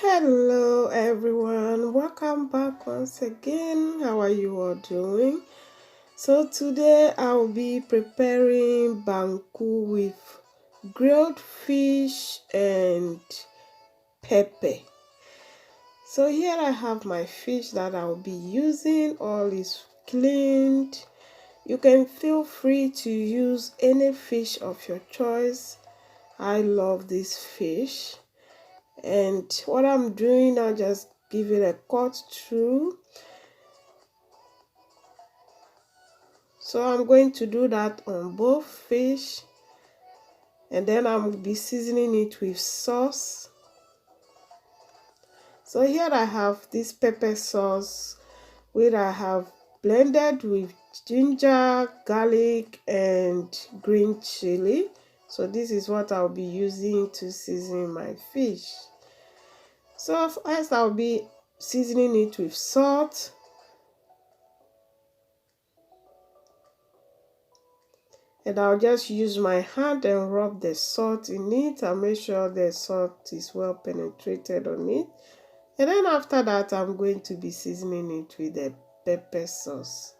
Hello everyone, welcome back once again. How are you all doing? So today I'll be preparing banku with grilled fish and pepper. So here I have my fish that I'll be using. All is cleaned. You can feel free to use any fish of your choice. I love this fish. And what I'm doing, I'll just give it a cut through. So I'm going to do that on both fish, and then I'll be seasoning it with sauce. So here I have this pepper sauce which I have blended with ginger, garlic and green chili. So this is what I'll be using to season my fish. So first I'll be seasoning it with salt, and I'll just use my hand and rub the salt in it and make sure the salt is well penetrated on it. And then after that, I'm going to be seasoning it with the pepper sauce.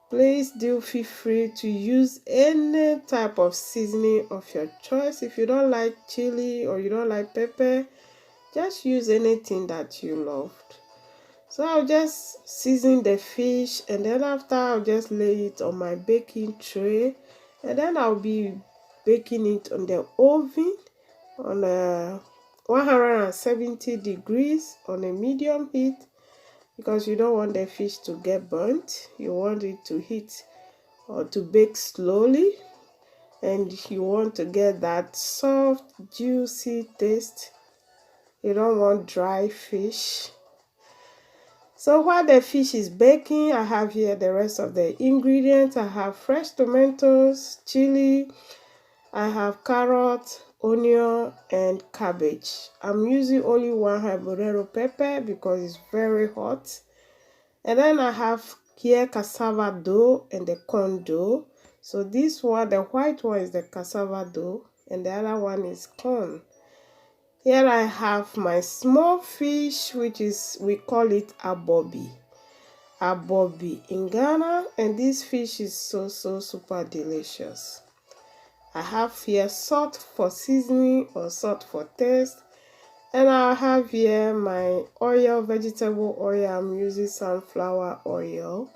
Please do feel free to use any type of seasoning of your choice. If you don't like chili or you don't like pepper, just use anything that you loved. So I'll just season the fish, and then after I'll just lay it on my baking tray, and then I'll be baking it on the oven on 170 degrees on a medium heat, because you don't want the fish to get burnt. You want it to heat or to bake slowly, and you want to get that soft juicy taste. You don't want dry fish. So while the fish is baking, I have here the rest of the ingredients. I have fresh tomatoes, chili, I have carrot, onion and cabbage. I'm using only one habanero pepper because it's very hot. And then I have here cassava dough and the corn dough. So this one, the white one, is the cassava dough and the other one is corn. Here I have my small fish, which is, we call it abobi in Ghana, and this fish is so super delicious. I have here salt for seasoning or salt for taste, and I have here my oil, vegetable oil. I'm using sunflower oil.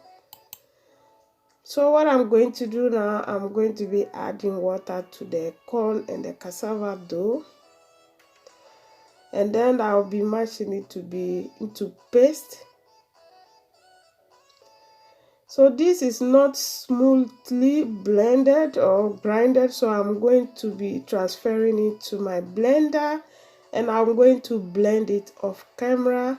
So what I'm going to do now, I'm going to be adding water to the corn and the cassava dough, and then I'll be mashing it to be into paste. So this is not smoothly blended or grinded, so I'm going to be transferring it to my blender, and I'm going to blend it off camera.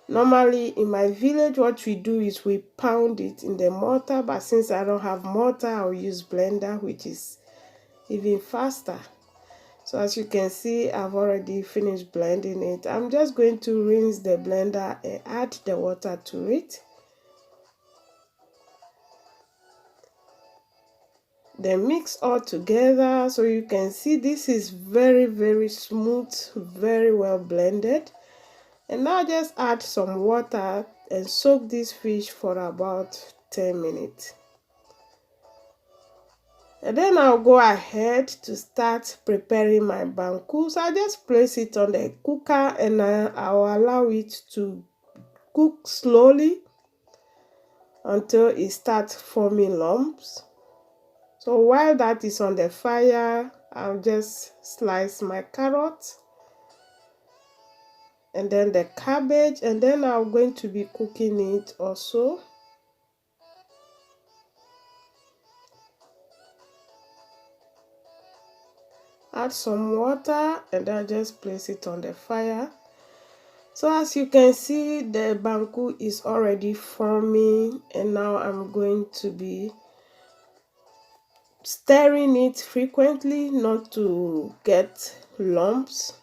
Normally in my village, what we do is we pound it in the mortar, but since I don't have mortar, I'll use blender, which is even faster. So as you can see, I've already finished blending it. I'm just going to rinse the blender and add the water to it. Then mix all together. So you can see this is very smooth, very well blended. And now just add some water and soak this fish for about 10 minutes. And then I'll go ahead to start preparing my banku. So I just place it on the cooker, and I'll allow it to cook slowly until it starts forming lumps. So while that is on the fire, I'll just slice my carrot and then the cabbage, and then I'm going to be cooking it also. Add some water and then just place it on the fire. So as you can see, the banku is already forming, and now I'm going to be stirring it frequently not to get lumps.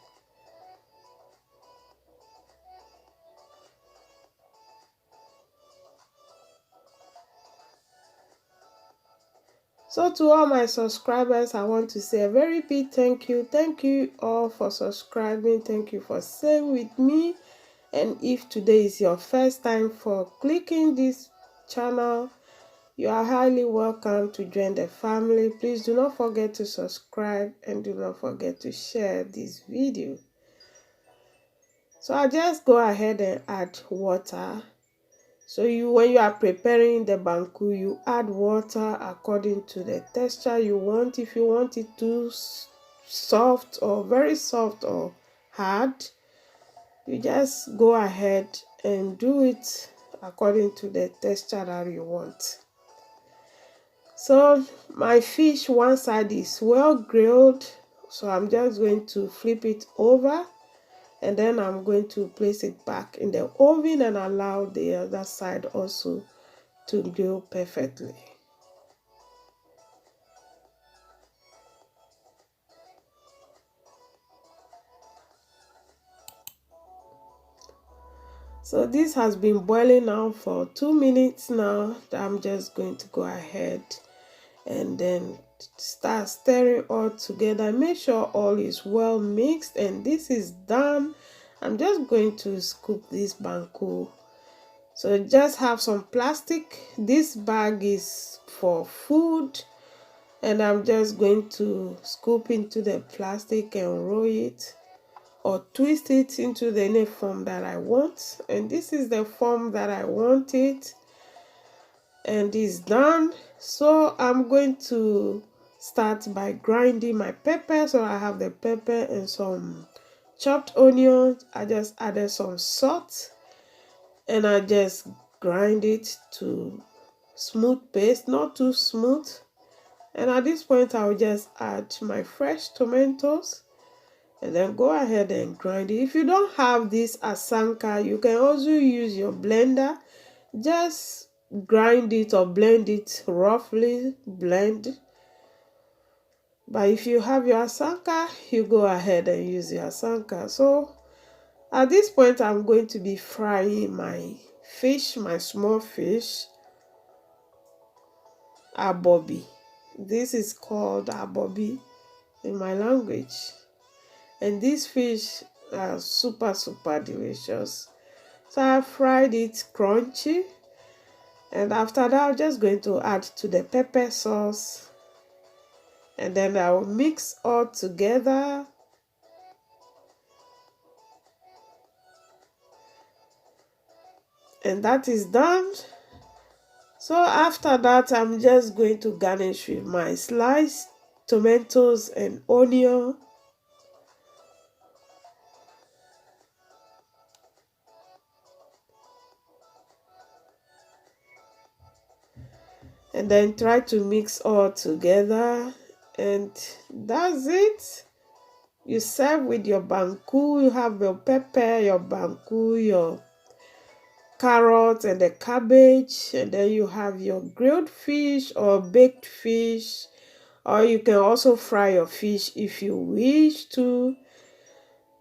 So to all my subscribers, I want to say a very big thank you. Thank you all for subscribing. Thank you for staying with me. And if today is your first time for clicking this channel, you are highly welcome to join the family. Please do not forget to subscribe and do not forget to share this video. So I just go ahead and add water. So when you are preparing the banku, you add water according to the texture you want. If you want it too soft or very soft or hard, you just go ahead and do it according to the texture that you want. So my fish, one side is well grilled, so I'm just going to flip it over, and then I'm going to place it back in the oven and allow the other side also to grill perfectly. So this has been boiling now for 2 minutes now. I'm just going to go ahead and then start stirring all together. Make sure all is well mixed, and this is done. I'm just going to scoop this banku. So just have some plastic. This bag is for food, and I'm just going to scoop into the plastic and roll it or twist it into the any form that I want. And this is the form that I want it, and it's done. So I'm going to start by grinding my pepper. So I have the pepper and some chopped onions. I just added some salt and I just grind it to smooth paste, not too smooth. And at this point I will just add my fresh tomatoes and then go ahead and grind it. If you don't have this asanka, you can also use your blender. Just grind it or blend it roughly, blend. But if you have your asanka, you go ahead and use your asanka. So at this point I'm going to be frying my fish, my small fish, abobi. This is called abobi in my language. And these fish are super delicious. So I fried it crunchy, and after that I'm just going to add to the pepper sauce, and then I will mix all together. And that is done. So after that I'm just going to garnish with my sliced tomatoes and onion. And then try to mix all together, and that's it. You serve with your banku. You have your pepper, your banku, your carrot and the cabbage, and then you have your grilled fish or baked fish, or you can also fry your fish if you wish to.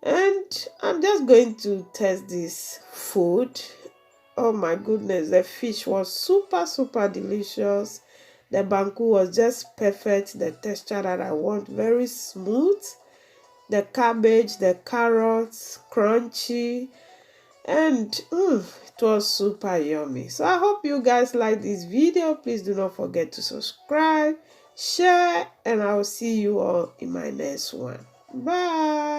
And I'm just going to test this food. Oh my goodness, the fish was super delicious. The banku was just perfect, the texture that I want, very smooth. The cabbage, the carrots, crunchy, and it was super yummy. So I hope you guys like this video. Please do not forget to subscribe, share, and I will see you all in my next one. Bye.